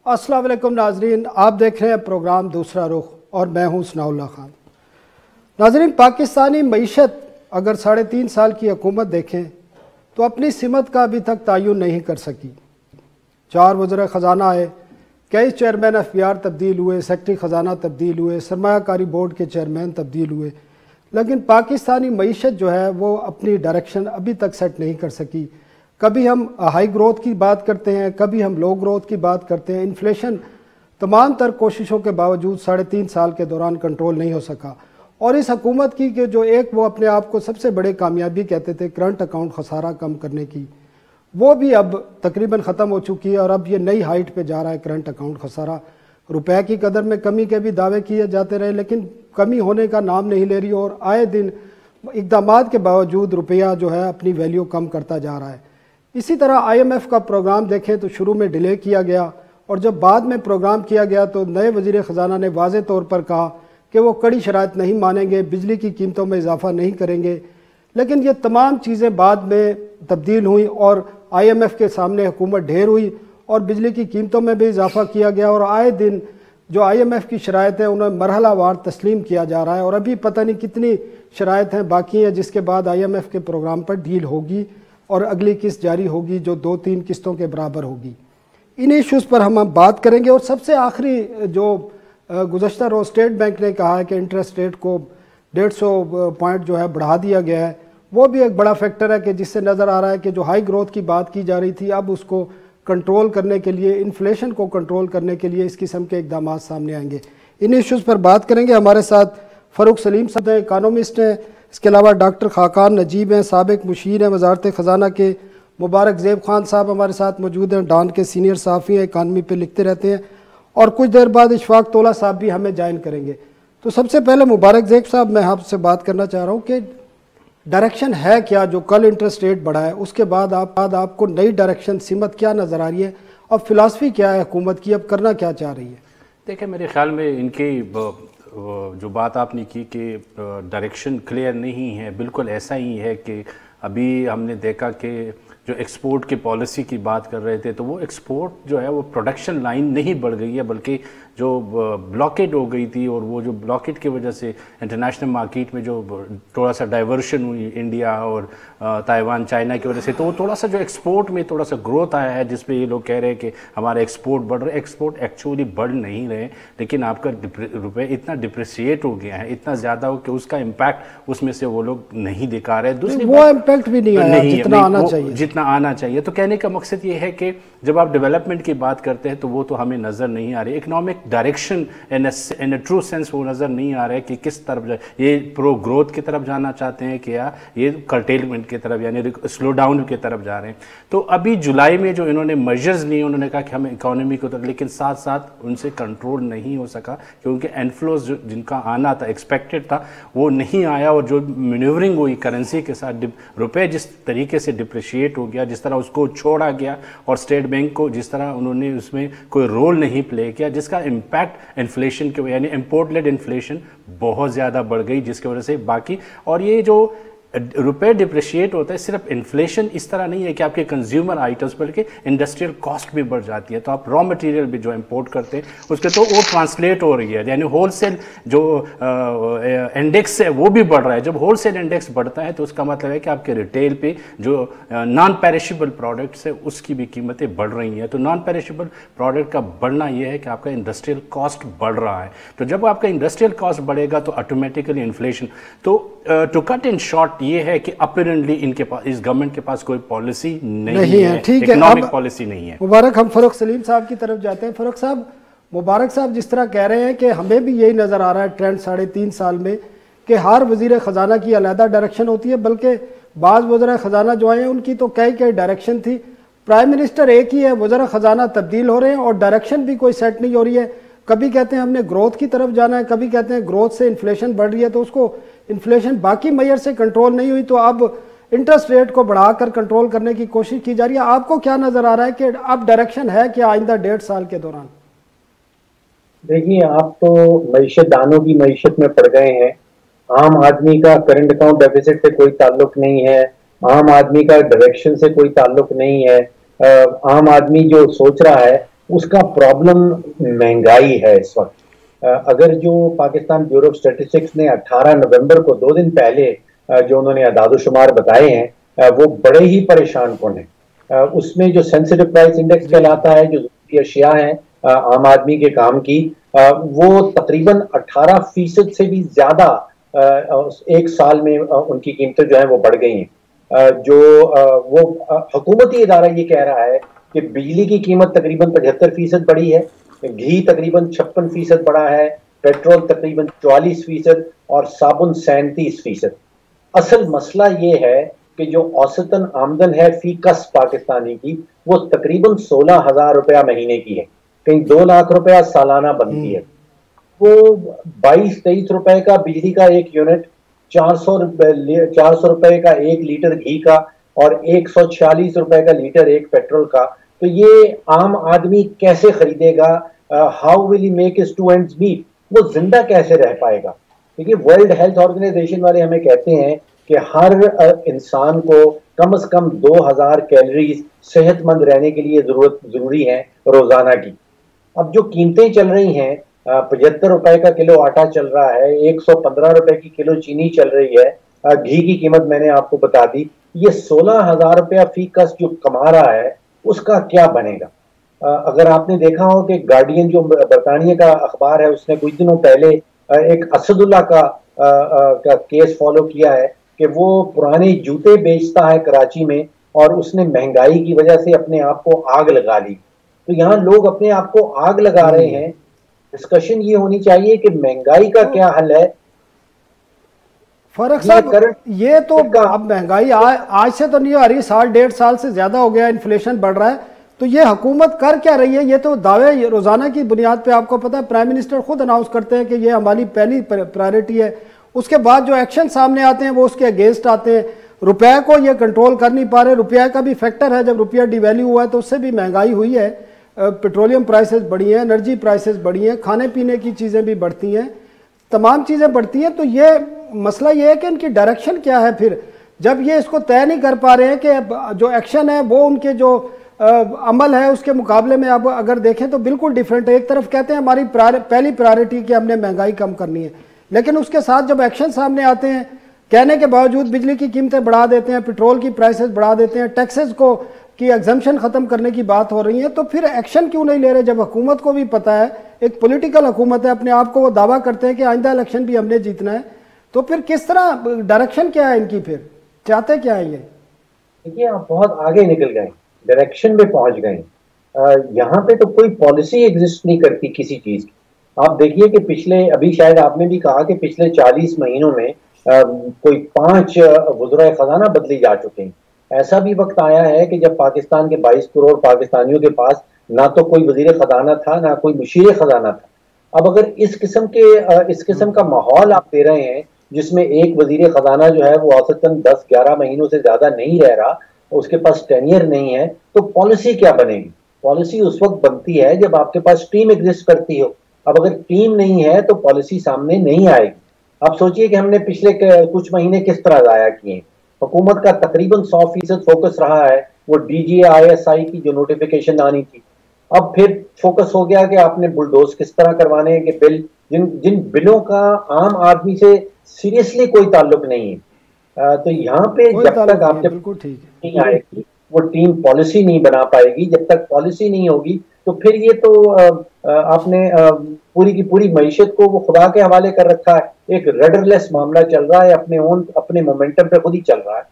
अस्सलाम वालेकुम नाजरीन, आप देख रहे हैं प्रोग्राम दूसरा रुख और मैं हूं सनाउल्लाह खान। नाजरीन, पाकिस्तानी मईशत अगर 3.5 साल की हुकूमत देखें तो अपनी सिमत का अभी तक तयन नहीं कर सकी। 4 वज़ीर ख़जाना आए, कई चेयरमैन एफबीआर तब्दील हुए, सेक्रेटरी ख़जाना तब्दील हुए, सरमायाकारी बोर्ड के चेयरमैन तब्दील हुए, लेकिन पाकिस्तानी मईशत जो है वो अपनी डायरेक्शन अभी तक सेट नहीं कर सकी। कभी हम हाई ग्रोथ की बात करते हैं, कभी हम लो ग्रोथ की बात करते हैं। इन्फ्लेशन तमाम तर कोशिशों के बावजूद 3.5 साल के दौरान कंट्रोल नहीं हो सका। और इस हुकूमत की कि जो एक वो अपने आप को सबसे बड़े कामयाबी कहते थे करंट अकाउंट खसारा कम करने की, वो भी अब तकरीबन ख़त्म हो चुकी है और अब ये नई हाइट पे जा रहा है करंट अकाउंट खसारा। रुपए की कदर में कमी के भी दावे किए जाते रहे, लेकिन कमी होने का नाम नहीं ले रही और आए दिन इक़दामात के बावजूद रुपया जो है अपनी वैल्यू कम करता जा रहा है। इसी तरह IMF का प्रोग्राम देखें तो शुरू में डिले किया गया और जब बाद में प्रोग्राम किया गया तो नए वज़ीर ख़जाना ने वाज़े तौर पर कहा कि वो कड़ी शराइत नहीं मानेंगे, बिजली की कीमतों में इजाफा नहीं करेंगे। लेकिन ये तमाम चीज़ें बाद में तब्दील हुई और IMF के सामने हुकूमत ढेर हुई और बिजली की कीमतों में भी इजाफा किया गया और आए दिन जो IMF की शराइत है उन्हें मरहलावार तस्लीम किया जा रहा है और अभी पता नहीं कितनी शराइत हैं बाकी हैं जिसके बाद IMF के प्रोग्राम पर डील होगी और अगली किस्त जारी होगी जो 2-3 किस्तों के बराबर होगी। इन इश्यूज़ पर हम बात करेंगे। और सबसे आखिरी जो गुज़श्ता रोज़ स्टेट बैंक ने कहा है कि इंटरेस्ट रेट को 150 पॉइंट जो है बढ़ा दिया गया है, वो भी एक बड़ा फैक्टर है कि जिससे नज़र आ रहा है कि जो हाई ग्रोथ की बात की जा रही थी अब उसको कंट्रोल करने के लिए, इन्फ्लेशन को कंट्रोल करने के लिए इस किस्म के इक़दाम सामने आएंगे। इन इश्यूज़ पर बात करेंगे। हमारे साथ फ़रूख सलीम साहब हैं, इकानॉमिस्ट हैं। इसके अलावा डॉक्टर खाकान नजीब हैं, साबिक मुशीर हैं वज़ारत ख़जाना के। मुबारक ज़ेब खान साहब हमारे साथ मौजूद हैं, डॉन के सीनियर सहाफ़ी हैं, इकानमी पे लिखते रहते हैं। और कुछ देर बाद इशफाक तोला साहब भी हमें ज्वाइन करेंगे। तो सबसे पहले मुबारक ज़ेब साहब, मैं आपसे बात करना चाह रहा हूँ कि डायरेक्शन है क्या? जो कल इंटरेस्ट रेट बढ़ा है उसके बाद आपको नई डायरेक्शन सिमत क्या नज़र आ रही है और फिलासफी क्या है हुकूमत की, अब करना क्या चाह रही है? देखिए, मेरे ख्याल में इनकी जो बात आपने की कि डायरेक्शन क्लियर नहीं है, बिल्कुल ऐसा ही है कि अभी हमने देखा कि जो एक्सपोर्ट की पॉलिसी की बात कर रहे थे तो वो एक्सपोर्ट जो है वो प्रोडक्शन लाइन नहीं बढ़ गई है बल्कि जो ब्लॉकेट हो गई थी और वो जो ब्लॉकेट की वजह से इंटरनेशनल मार्केट में जो थोड़ा सा डाइवर्शन हुई इंडिया और ताइवान चाइना की वजह से, तो वो थोड़ा सा जो एक्सपोर्ट में थोड़ा सा ग्रोथ आया है जिसपे ये लोग कह रहे हैं कि हमारे एक्सपोर्ट बढ़ रहे। एक्सपोर्ट एक्चुअली बढ़ नहीं रहे, लेकिन आपका रुपये इतना डिप्रिसिएट हो गया है, इतना ज़्यादा हो कि उसका इम्पैक्ट उसमें से वो लोग नहीं दिखा रहे। दूसरी वो इम्पैक्ट भी नहीं आया जितना आना चाहिए, जितना आना चाहिए। तो कहने का मकसद ये है कि जब आप डेवलपमेंट की बात करते हैं तो वो तो हमें नज़र नहीं आ रही। Economic direction in a true sense वो नज़र नहीं आ रहा है कि किस तरफ ये प्रो ग्रोथ की तरफ जाना चाहते हैं कि या ये कर्टेलमेंट की तरफ यानी स्लो डाउन की तरफ जा रहे हैं। तो अभी जुलाई में जो इन्होंने मेजर्स लिए, उन्होंने कहा कि हम इकोनॉमी को, लेकिन साथ साथ उनसे कंट्रोल नहीं हो सका क्योंकि इनफ्लोज जिनका आना था, एक्सपेक्टेड था, वो नहीं आया। और जो मैन्यूवरिंग हुई करेंसी के साथ, रुपये जिस तरीके से डिप्रिशिएट हो गया, जिस तरह उसको छोड़ा गया और स्टेट बैंक को जिस तरह उन्होंने उसमें कोई रोल नहीं प्ले किया, जिसका इम्पैक्ट इन्फ्लेशन के यानी इम्पोर्ट लेड इन्फ्लेशन बहुत ज़्यादा बढ़ गई, जिसकी वजह से बाकी। और ये जो रुपए डिप्रिशिएट होता है, सिर्फ इन्फ्लेशन इस तरह नहीं है कि आपके कंज्यूमर आइटम्स बल्कि इंडस्ट्रियल कॉस्ट भी बढ़ जाती है। तो आप रॉ मटेरियल भी जो इंपोर्ट करते हैं उसके तो वो ट्रांसलेट हो रही है, यानी होलसेल जो इंडेक्स है वो भी बढ़ रहा है। जब होलसेल इंडेक्स बढ़ता है तो उसका मतलब है कि आपके रिटेल पे जो नॉन पेरिशेबल प्रोडक्ट्स है उसकी भी कीमतें बढ़ रही हैं। तो नॉन पेरिशेबल प्रोडक्ट का बढ़ना यह है कि आपका इंडस्ट्रियल कॉस्ट बढ़ रहा है। तो जब आपका इंडस्ट्रियल कॉस्ट बढ़ेगा तो ऑटोमेटिकली इन्फ्लेशन। तो टू कट इन शॉर्ट ये है कि अपरेंटली इनके पास, इस गवर्नमेंट के पास कोई पॉलिसी नहीं है, ठीक है, इकोनॉमिक पॉलिसी नहीं है। मुबारक, हम फ़रूख सलीम साहब की तरफ जाते हैं। फ़रूख साहब, मुबारक साहब जिस तरह कह रहे हैं कि हमें भी यही नज़र आ रहा है ट्रेंड 3.5 साल में कि हर वज़ीर ख़जाना की अलहदा डायरेक्शन होती है, बल्कि बाज़ वज़ीर ख़जाना जो आए हैं उनकी तो कई डायरेक्शन थी। प्राइम मिनिस्टर एक ही है, वज़ीर ख़जाना तब्दील हो रहे हैं और डायरेक्शन भी कोई सेट नहीं हो रही है। कभी कहते हैं हमने ग्रोथ की तरफ जाना है, कभी कहते हैं ग्रोथ से इन्फ्लेशन बढ़ रही है तो उसको इन्फ्लेशन बाकी मेजर से कंट्रोल नहीं हुई तो अब इंटरेस्ट रेट को बढ़ाकर कंट्रोल करने की कोशिश की जा रही है। आपको क्या नजर आ रहा है कि अब डायरेक्शन है क्या आइंदा 1.5 साल के दौरान? देखिए, आप तो मईशत दानों की मईशत में पड़ गए हैं। आम आदमी का करंट अकाउंट डेफिसिट से कोई ताल्लुक नहीं है, आम आदमी का डायरेक्शन से कोई ताल्लुक नहीं है। आम आदमी जो सोच रहा है उसका प्रॉब्लम महंगाई है इस वक्त। अगर जो पाकिस्तान ब्यूरो ऑफ स्टैटिस्टिक्स ने 18 नवंबर को 2 दिन पहले जो उन्होंने अदाद-ओ-शुमार बताए हैं वो बड़े ही परेशान कौन है। उसमें जो सेंसिटिव प्राइस इंडेक्स कहलाता है, जो ज़रूरी अशिया हैं आम आदमी के काम की, वो तकरीबन 18% से भी ज्यादा एक साल में उनकी कीमतें जो है वो बढ़ गई हैं। जो वो हुकूमती इदारा ये कह रहा है कि बिजली की कीमत तकरीबन 75% बढ़ी है, घी तकरीबन 56% बढ़ा है, पेट्रोल तकरीबन 44% और साबुन 37%। असल मसला ये है कि जो औसतन आमदन है फी कस पाकिस्तानी की, वो तकरीबन 16,000 रुपया महीने की है, कहीं 2 लाख रुपया सालाना बनती है। वो 22-23 रुपए का बिजली का एक यूनिट, 400 रुपए का 1 लीटर घी का और 146 रुपए का लीटर एक पेट्रोल का। तो ये आम आदमी कैसे खरीदेगा? How will he make his two ends meet? वो जिंदा कैसे रह पाएगा? देखिए, वर्ल्ड हेल्थ ऑर्गेनाइजेशन वाले हमें कहते हैं कि हर इंसान को कम से कम 2000 कैलोरीज सेहतमंद रहने के लिए जरूरी है रोजाना की। अब जो कीमतें चल रही हैं, 75 रुपए का किलो आटा चल रहा है, 115 रुपए की किलो चीनी चल रही है, घी की कीमत मैंने आपको बता दी। ये 16,000 रुपया फी कस जो कमा रहा है उसका क्या बनेगा? अगर आपने देखा हो कि गार्डियन जो बरतानिया का अखबार है, उसने कुछ दिनों पहले एक असदुल्ला का केस फॉलो किया है कि वो पुराने जूते बेचता है कराची में और उसने महंगाई की वजह से अपने आप को आग लगा ली। तो यहाँ लोग अपने आप को आग लगा रहे हैं। डिस्कशन ये होनी चाहिए कि महंगाई का क्या हल है। फर्क साहब, ये तो अब महंगाई आज से तो नहीं आ रही, 1.5 साल से ज्यादा हो गया, इन्फ्लेशन बढ़ रहा है। तो ये हुकूमत कर क्या रही है? ये तो दावे रोजाना की बुनियाद पे, आपको पता है प्राइम मिनिस्टर खुद अनाउंस करते हैं कि ये हमारी पहली प्रायोरिटी है। उसके बाद जो एक्शन सामने आते हैं वो उसके अगेंस्ट आते हैं। रुपये को ये कंट्रोल कर नहीं पा रहे। रुपये का भी फैक्टर है, जब रुपया डिवैल्यू हुआ है तो उससे भी महंगाई हुई है। पेट्रोलियम प्राइसेस बढ़ी हैं, एनर्जी प्राइसेस बढ़ी हैं, खाने पीने की चीज़ें भी बढ़ती हैं, तमाम चीज़ें बढ़ती हैं। तो ये मसला ये है कि इनकी डायरेक्शन क्या है फिर, जब ये इसको तय नहीं कर पा रहे हैं कि जो एक्शन है वो उनके जो अमल है उसके मुकाबले में अब अगर देखें तो बिल्कुल डिफरेंट है। एक तरफ कहते हैं हमारी पहली प्रायोरिटी कि हमने महंगाई कम करनी है, लेकिन उसके साथ जब एक्शन सामने आते हैं कहने के बावजूद बिजली की कीमतें बढ़ा देते हैं, पेट्रोल की प्राइसेस बढ़ा देते हैं, टैक्सेस को की एग्जम्पशन खत्म करने की बात हो रही है। तो फिर एक्शन क्यों नहीं ले रहे जब हुकूमत को भी पता है, एक पॉलिटिकल हुकूमत है, अपने आप को वो दावा करते हैं कि आइंदा इलेक्शन भी हमने जीतना है। तो फिर किस तरह, डायरेक्शन क्या है इनकी, फिर चाहते क्या है ये? देखिए, आप बहुत आगे निकल गए, डायरेक्शन में पहुंच गए। यहाँ पे तो कोई पॉलिसी एग्जिस्ट नहीं करती किसी चीज की। आप देखिए कि पिछले, अभी शायद आपने भी कहा कि पिछले 40 महीनों में कोई 5 वज़राए खजाना बदली जा चुके हैं। ऐसा भी वक्त आया है कि जब पाकिस्तान के 22 करोड़ पाकिस्तानियों के पास ना तो कोई वजीर खजाना था, ना कोई मुशीर खजाना था। अब अगर इस किस्म का माहौल आप दे रहे हैं जिसमें एक वजीर खजाना जो है वो औसतन 10-11 महीनों से ज्यादा नहीं रह रहा, उसके पास टेन्योर नहीं है, तो पॉलिसी क्या बनेगी? पॉलिसी उस वक्त बनती है जब आपके पास टीम एग्जिस्ट करती हो। अब अगर टीम नहीं है तो पॉलिसी सामने नहीं आएगी। आप सोचिए कि हमने पिछले कुछ महीने किस तरह जाया किए। हुकूमत का तकरीबन 100% फोकस रहा है वो DGISI की जो नोटिफिकेशन आनी थी। अब फिर फोकस हो गया कि आपने बुलडोज किस तरह करवाने हैं कि बिल, जिन बिलों का आम आदमी से सीरियसली कोई ताल्लुक नहीं है। तो यहाँ पे जब तक आपके नहीं आएगी वो टीम पॉलिसी नहीं बना पाएगी। जब तक पॉलिसी नहीं होगी तो फिर ये तो आपने पूरी की पूरी मईशत को वो खुदा के हवाले कर रखा है। एक रडरलेस मामला चल रहा है, अपने मोमेंटम पे खुद ही चल रहा है।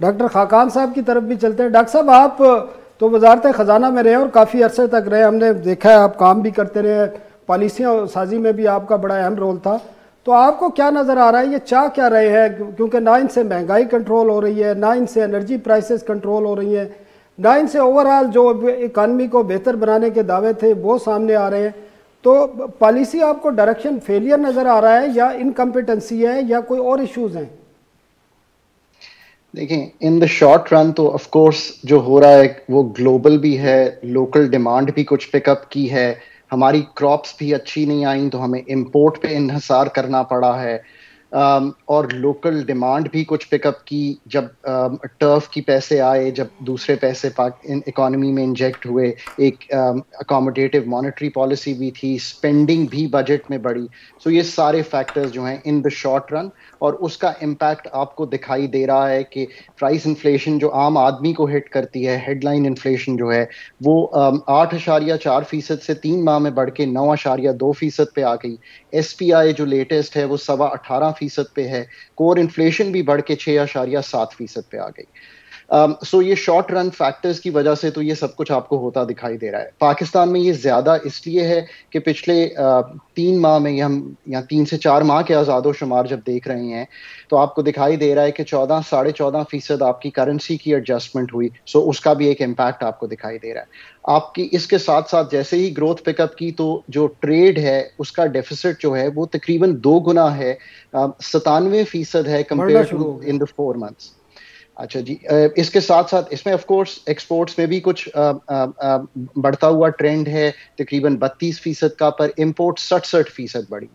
डॉक्टर खाकान साहब की तरफ भी चलते हैं। डॉक्टर साहब, आप तो वजारत ख़जाना में रहे और काफ़ी अरसे तक रहे, हमने देखा है आप काम भी करते रहे, पॉलिसियाँ साजी में भी आपका बड़ा अहम रोल था। तो आपको क्या नज़र आ रहा है, ये चाह क्या रहे हैं? क्योंकि ना इनसे महंगाई कंट्रोल हो रही है, ना इनसे एनर्जी प्राइसेस कंट्रोल हो रही हैं, ना इनसे ओवरऑल जो इकानमी को बेहतर बनाने के दावे थे वो सामने आ रहे हैं। तो पॉलिसी आपको डायरेक्शन फेलियर नज़र आ रहा है या इनकम्पिटेंसी है या कोई और इश्यूज़ हैं? देखिए, इन द शॉर्ट रन तो ऑफ कोर्स जो हो रहा है वो ग्लोबल भी है, लोकल डिमांड भी कुछ पिकअप की है। हमारी क्रॉप्स भी अच्छी नहीं आई तो हमें इंपोर्ट पे इन्हिसार करना पड़ा है। और लोकल डिमांड भी कुछ पिकअप की जब टर्फ की पैसे आए, जब दूसरे पैसे इकोनॉमी में इंजेक्ट हुए, एक अकोमोडेटिव मॉनेटरी पॉलिसी भी थी, स्पेंडिंग भी बजट में बढ़ी। सो ये सारे फैक्टर्स जो हैं इन द शॉर्ट रन, और उसका इम्पैक्ट आपको दिखाई दे रहा है कि प्राइस इन्फ्लेशन जो आम आदमी को हिट करती है, हेडलाइन इन्फ्लेशन जो है वो 8.4% से 3 माह में बढ़ के 9.2% पे आ गई। एसपीआई जो लेटेस्ट है वो 18.25% पे है। कोर इन्फ्लेशन भी बढ़ के 6.7% पे आ गई। सो ये शॉर्ट रन फैक्टर्स की वजह से तो ये सब कुछ आपको होता दिखाई दे रहा है। पाकिस्तान में ये ज्यादा इसलिए है कि पिछले 3 माह में हम या 3 से 4 माह के आज़ादोशुमार जब देख रहे हैं तो आपको दिखाई दे रहा है कि 14-14.5% आपकी करेंसी की एडजस्टमेंट हुई। सो उसका भी एक इम्पैक्ट आपको दिखाई दे रहा है। आपकी इसके साथ साथ जैसे ही ग्रोथ पिकअप की तो जो ट्रेड है उसका डेफिसिट जो है वो तकरीबन 2 गुना है, 97% है compare to in the 4 months. अच्छा जी, इसके साथ साथ इसमें ऑफ कोर्स एक्सपोर्ट्स में भी कुछ बढ़ता हुआ ट्रेंड है, तकरीबन 32% का, पर इंपोर्ट 67% बढ़ी।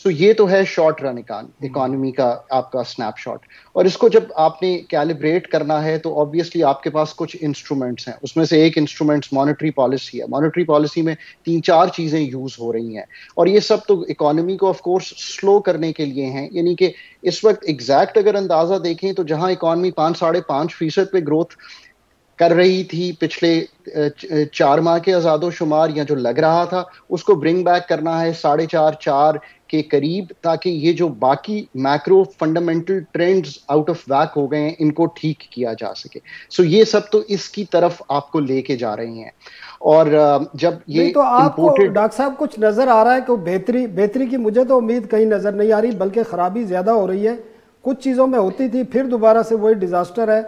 सो ये तो है शॉर्ट रन इकोनॉमी का आपका स्नैपशॉट। और इसको जब आपने कैलिब्रेट करना है तो ऑब्वियसली आपके पास कुछ इंस्ट्रूमेंट्स हैं। उसमें से एक इंस्ट्रूमेंट्स मॉनेटरी पॉलिसी है। मॉनेटरी पॉलिसी में 3-4 चीजें यूज हो रही हैं, और ये सब तो इकोनॉमी को ऑफ कोर्स स्लो करने के लिए हैं। यानी कि इस वक्त एग्जैक्ट अगर अंदाजा देखें तो जहां इकोनॉमी 5-5.5% पे ग्रोथ कर रही थी पिछले 4 माह के आज़ादोशुमार, या जो लग रहा था, उसको ब्रिंग बैक करना है 4.5-4 के करीब, ताकि ये जो बाकी macro fundamental trends out of whack हो गए हैं इनको ठीक किया जा सके। सो ये सब तो इसकी तरफ आपको लेके जा रही हैं। और जब ये तो आपको डॉक्टर साहब कुछ नजर आ रहा है कि बेहतरी की मुझे तो उम्मीद कहीं नजर नहीं आ रही, बल्कि खराबी ज्यादा हो रही है। कुछ चीजों में होती थी, फिर दोबारा से वही डिजास्टर है।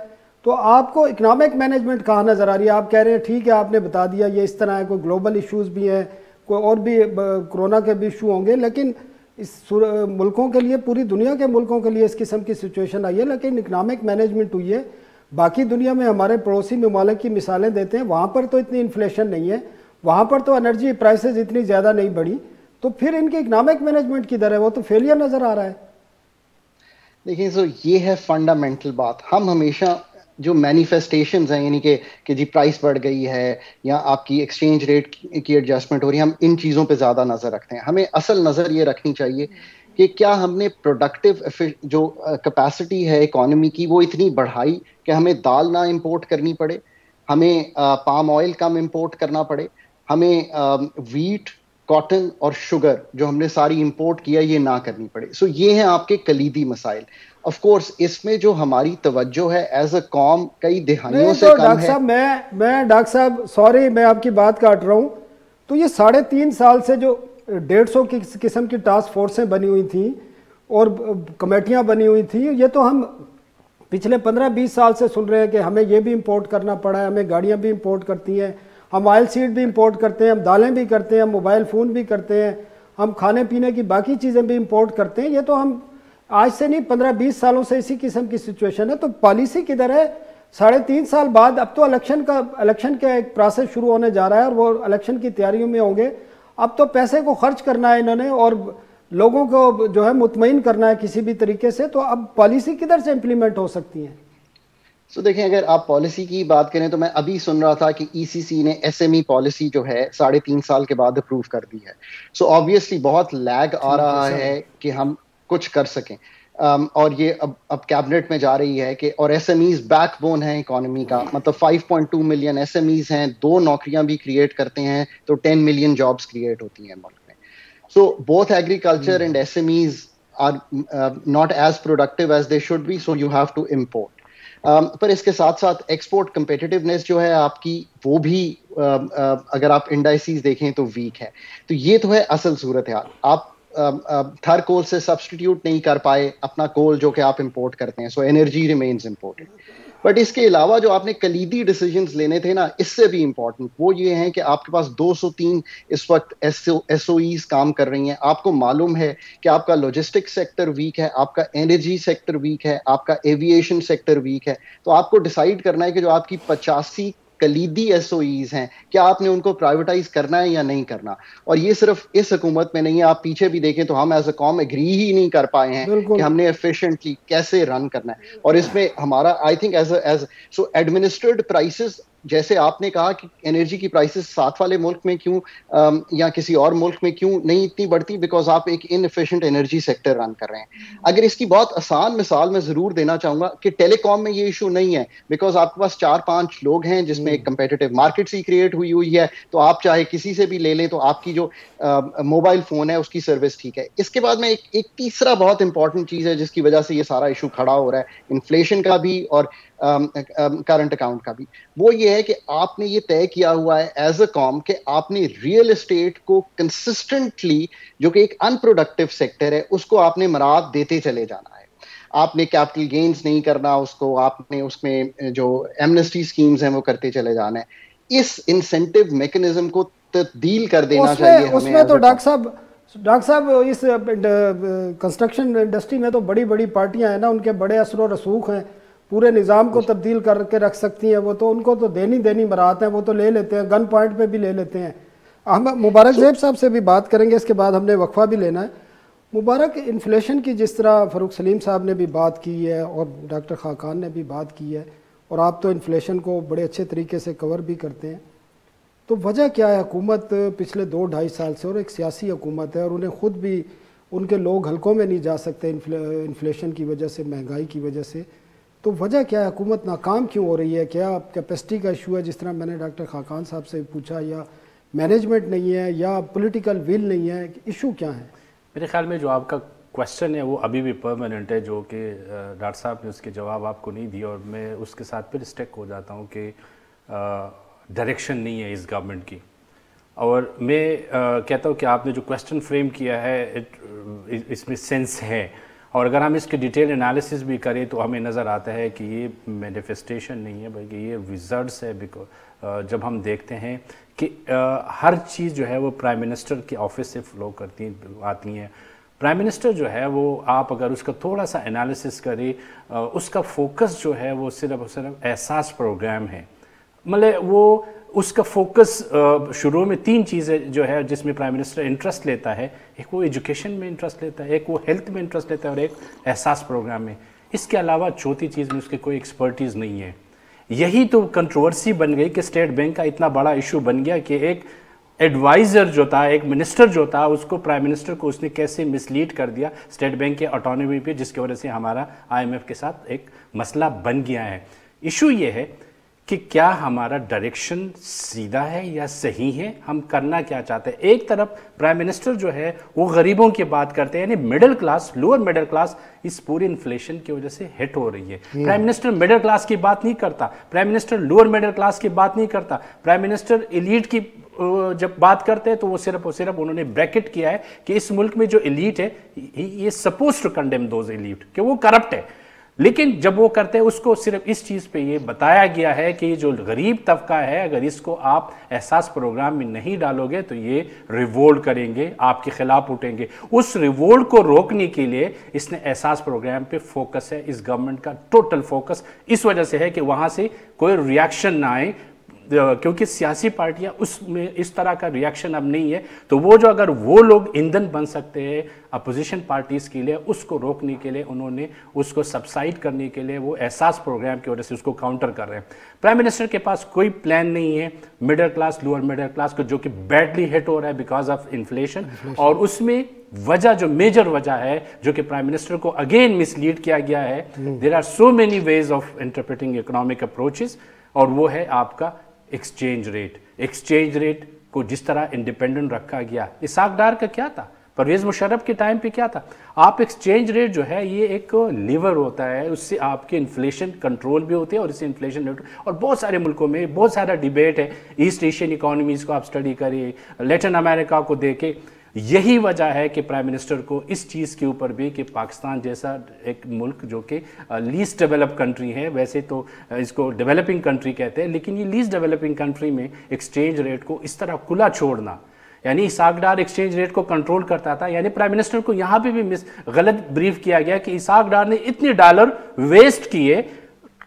तो आपको इकोनॉमिक मैनेजमेंट कहाँ नजर आ रही है? आप कह रहे हैं ठीक है, आपने बता दिया ये इस तरह है, कोई ग्लोबल इश्यूज भी हैं, कोई और भी कोरोना के भी इशू होंगे, लेकिन इस मुल्कों के लिए, पूरी दुनिया के मुल्कों के लिए इस किस्म की सिचुएशन आई है, लेकिन इकोनॉमिक मैनेजमेंट हुई है। बाकी दुनिया में हमारे पड़ोसी ममालिक की मिसालें देते हैं, वहाँ पर तो इतनी इन्फ्लेशन नहीं है, वहाँ पर तो एनर्जी प्राइसेस इतनी ज़्यादा नहीं बढ़ी, तो फिर इनकी इकोनॉमिक मैनेजमेंट किधर है? वो तो फेलियर नज़र आ रहा है। देखिए, सो ये है फंडामेंटल बात। हम हमेशा जो मैनिफेस्टेशंस हैं, यानी कि जी प्राइस बढ़ गई है या आपकी एक्सचेंज रेट की एडजस्टमेंट हो रही है, हम इन चीज़ों पे ज़्यादा नज़र रखते हैं। हमें असल नज़र ये रखनी चाहिए कि क्या हमने प्रोडक्टिव जो कैपेसिटी है इकोनॉमी की वो इतनी बढ़ाई कि हमें दाल ना इंपोर्ट करनी पड़े, हमें पाम ऑयल कम इंपोर्ट करना पड़े, हमें वीट, कॉटन और शुगर जो हमने सारी इंपोर्ट किया ये ना करनी पड़े। सो ये हैं आपके कलीदी मसाइल। ऑफ कोर्स इसमें जो हमारी तवज्जो है एज अ कॉम कई दिहाइयों से कम है। साहब मैं डॉक्टर साहब सॉरी, मैं आपकी बात काट रहा हूँ। तो ये 3.5 साल से जो 150 की किस्म की टास्क फोर्सें बनी हुई थी और कमेटियां बनी हुई थी, ये तो हम पिछले 15-20 साल से सुन रहे हैं कि हमें ये भी इंपोर्ट करना पड़ा है, हमें गाड़ियाँ भी इंपोर्ट करती हैं, हम ऑयल सीड भी इंपोर्ट करते हैं, हम दालें भी करते हैं, हम मोबाइल फ़ोन भी करते हैं, हम खाने पीने की बाकी चीज़ें भी इंपोर्ट करते हैं। ये तो हम आज से नहीं 15-20 सालों से इसी किस्म की सिचुएशन है। तो पॉलिसी किधर है? 3.5 साल बाद अब तो इलेक्शन का एक प्रोसेस शुरू होने जा रहा है और वो इलेक्शन की तैयारियों में होंगे। अब तो पैसे को खर्च करना है इन्होंने और लोगों को जो है मुतमईन करना है किसी भी तरीके से। तो अब पॉलिसी किधर से इम्प्लीमेंट हो सकती है? तो देखें, अगर आप पॉलिसी की बात करें तो मैं अभी सुन रहा था कि ईसीसी ने एसएमई पॉलिसी जो है 3.5 साल के बाद अप्रूव कर दी है। सो ऑब्वियसली बहुत लैग आ रहा है कि हम कुछ कर सकें। और ये अब कैबिनेट में जा रही है कि, और एसएमईज बैकबोन है इकोनॉमी का, मतलब 5.2 मिलियन एसएमईज हैं, 2 नौकरियां भी क्रिएट करते हैं तो 10 मिलियन जॉब्स क्रिएट होती हैं मुल्क में। So both agriculture and SMEs are not as productive as they should be, so you have to import. पर इसके साथ साथ एक्सपोर्ट कंपेटिटिवनेस जो है आपकी, वो भी अगर आप इंडाइसिस देखें तो वीक है। तो ये तो है असल सूरत हाल। आप थर कोल से सब्सटीट्यूट नहीं कर पाए अपना कोल जो कि आप इंपोर्ट करते हैं, so energy remains imported. But इसके अलावा जो आपने कलीदी डिसीजंस लेने थे ना, इससे भी इंपॉर्टेंट वो ये हैं कि आपके पास 203 इस वक्त एसओईज काम कर रही हैं। आपको मालूम है कि आपका लॉजिस्टिक सेक्टर वीक है, आपका एनर्जी सेक्टर वीक है, आपका एविएशन सेक्टर वीक है। तो आपको डिसाइड करना है कि जो आपकी 85 कलीदी एसओईज हैं, क्या आपने उनको प्राइवेटाइज करना है या नहीं करना। और ये सिर्फ इस हुकूमत में नहीं है, आप पीछे भी देखें तो हम एज अ कॉम एग्री ही नहीं कर पाए हैं कि हमने एफिशिएंटली कैसे रन करना है। और इसमें हमारा I think as so administered prices, जैसे आपने कहा कि एनर्जी की प्राइसेस साथ वाले मुल्क में क्यों या किसी और मुल्क में क्यों नहीं इतनी बढ़ती, बिकॉज आप एक इनएफिशिएंट एनर्जी सेक्टर रन कर रहे हैं। अगर इसकी बहुत आसान मिसाल मैं जरूर देना चाहूंगा कि टेलीकॉम में ये इशू नहीं है, बिकॉज आपके पास 4-5 लोग हैं जिसमें एक कंपेटिटिव मार्केट सी क्रिएट हुई है, तो आप चाहे किसी से भी ले लें तो आपकी जो मोबाइल फोन है उसकी सर्विस ठीक है। इसके बाद में एक तीसरा बहुत इंपॉर्टेंट चीज है जिसकी वजह से ये सारा इशू खड़ा हो रहा है, इन्फ्लेशन का भी और करंट अकाउंट का भी। वो ये है कि आपने ये तय किया हुआ है एज अ कॉम कि आपने रियल एस्टेट को कंसिस्टेंटली, जो कि एक अनप्रोडक्टिव सेक्टर है, उसको आपने मराद देते चले जाना है। आपने कैपिटल गेन्स नहीं करना उसको, आपने उसमें जो एमनेस्टी स्कीम्स हैं वो करते चले जाना है। इस इंसेंटिव मैकेनिज्म को तब्दील कर देना चाहिए उसमें तो डॉक्टर साहब इस कंस्ट्रक्शन इंडस्ट्री में तो बड़ी बड़ी पार्टियां हैं ना, उनके बड़े असर और रसूख हैं, पूरे निज़ाम को तब्दील करके रख सकती हैं। वो तो उनको तो देनी मराहत है, वो तो ले लेते हैं, गन पॉइंट पे भी ले लेते हैं। हम मुबारक ज़ेब साहब से भी बात करेंगे, इसके बाद हमने वक्फा भी लेना है। मुबारक, इन्फ्लेशन की जिस तरह फ़रूक सलीम साहब ने भी बात की है और डॉक्टर खाकान ने भी बात की है, और आप तो इन्फ्लेशन को बड़े अच्छे तरीके से कवर भी करते हैं, तो वजह क्या है? हुकूमत पिछले 2-2.5 साल से, और एक सियासी हुकूमत है, और उन्हें ख़ुद भी उनके लोग हलकों में नहीं जा सकते इन्फ्लेशन की वजह से, महंगाई की वजह से। तो वजह क्या है? हुकूमत नाकाम क्यों हो रही है? क्या कैपेसिटी का इशू है जिस तरह मैंने डॉक्टर खाकान साहब से पूछा, या मैनेजमेंट नहीं है, या पॉलिटिकल विल नहीं है? इशू क्या है? मेरे ख्याल में जो आपका क्वेश्चन है वो अभी भी परमानेंट है, जो कि डॉक्टर साहब ने उसके जवाब आपको नहीं दिया, और मैं उसके साथ फिर स्टेक हो जाता हूँ कि डायरेक्शन नहीं है इस गवर्नमेंट की। और मैं कहता हूँ कि आपने जो क्वेश्चन फ्रेम किया है इसमें सेंस है, और अगर हम इसके डिटेल एनालिसिस भी करें तो हमें नज़र आता है कि ये मैनिफेस्टेशन नहीं है बल्कि ये रिजल्ट्स है। बिकॉज जब हम देखते हैं कि हर चीज़ जो है वो प्राइम मिनिस्टर के ऑफिस से फ्लो आती हैं। प्राइम मिनिस्टर जो है वो, आप अगर उसका थोड़ा सा एनालिसिस करें, उसका फोकस जो है वो सिर्फ एहसास प्रोग्राम है। मतलब वो उसका फोकस शुरू में 3 चीज़ें जो है जिसमें प्राइम मिनिस्टर इंटरेस्ट लेता है, एक वो एजुकेशन में इंटरेस्ट लेता है, एक वो हेल्थ में इंटरेस्ट लेता है, और एक एहसास प्रोग्राम में। इसके अलावा चौथी चीज़ में उसकी कोई एक्सपर्टीज़ नहीं है। यही तो कंट्रोवर्सी बन गई कि स्टेट बैंक का इतना बड़ा इशू बन गया कि एक एडवाइज़र जो था, एक मिनिस्टर जो था, उसको प्राइम मिनिस्टर को उसने कैसे मिसलीड कर दिया स्टेट बैंक के ऑटोनॉमी पे, जिसकी वजह से हमारा IMF के साथ एक मसला बन गया है। इशू ये है कि क्या हमारा डायरेक्शन सीधा है या सही है, हम करना क्या चाहते हैं। एक तरफ प्राइम मिनिस्टर जो है वो गरीबों की बात करते हैं, यानी middle class, lower middle class इस पूरी इन्फ्लेशन की वजह से हिट हो रही है। प्राइम मिनिस्टर मिडिल क्लास की बात नहीं करता, prime minister lower middle class की बात नहीं करता, प्राइम मिनिस्टर एलीट की जब बात करते हैं तो वो सिर्फ उन्होंने ब्रैकेट किया है कि इस मुल्क में जो एलीट है, ये suppose to condemn those elite कि वो करप्ट है। लेकिन जब वो करते हैं उसको सिर्फ इस चीज़ पे ये बताया गया है कि जो गरीब तबका है, अगर इसको आप एहसास प्रोग्राम में नहीं डालोगे तो ये रिवोल्ट करेंगे, आपके खिलाफ उठेंगे। उस रिवोल्ट को रोकने के लिए इसने एहसास प्रोग्राम पे फोकस है, इस गवर्नमेंट का टोटल फोकस इस वजह से है कि वहाँ से कोई रिएक्शन ना आए, क्योंकि सियासी पार्टियां उसमें इस तरह का रिएक्शन अब नहीं है। तो वो जो अगर वो लोग ईंधन बन सकते हैं अपोजिशन पार्टीज के लिए, उसको रोकने के लिए, उन्होंने उसको सबसाइड करने के लिए वो एहसास प्रोग्राम की वजह से उसको काउंटर कर रहे हैं। प्राइम मिनिस्टर के पास कोई प्लान नहीं है middle class, lower middle class को, जो कि बैडली हिट हो रहा है बिकॉज ऑफ इन्फ्लेशन। और उसमें वजह, जो मेजर वजह है, जो कि प्राइम मिनिस्टर को अगेन मिसलीड किया गया है, there are so many ways of interpreting economic approaches, और वो है आपका एक्सचेंज रेट। एक्सचेंज रेट को जिस तरह इंडिपेंडेंट रखा गया, इसाक डार का क्या था, परवेज मुशर्रफ के टाइम पे क्या था। आप एक्सचेंज रेट जो है ये एक लीवर होता है, उससे आपके इन्फ्लेशन कंट्रोल भी होते हैं, और इससे इन्फ्लेशन रेट, और बहुत सारे मुल्कों में बहुत सारा डिबेट है। ईस्ट एशियन इकोनॉमीज को आप स्टडी करिए, लैटिन अमेरिका को देखें। यही वजह है कि प्राइम मिनिस्टर को इस चीज़ के ऊपर भी कि पाकिस्तान जैसा एक मुल्क जो कि लीस्ट डेवलप कंट्री है, वैसे तो इसको डेवलपिंग कंट्री कहते हैं, लेकिन ये लीस्ट डेवलपिंग कंट्री में एक्सचेंज रेट को इस तरह खुला छोड़ना, यानी इसाक डार एक्सचेंज रेट को कंट्रोल करता था। यानी प्राइम मिनिस्टर को यहाँ पे भी गलत ब्रीफ किया गया कि इसाक डार ने इतने डॉलर वेस्ट किए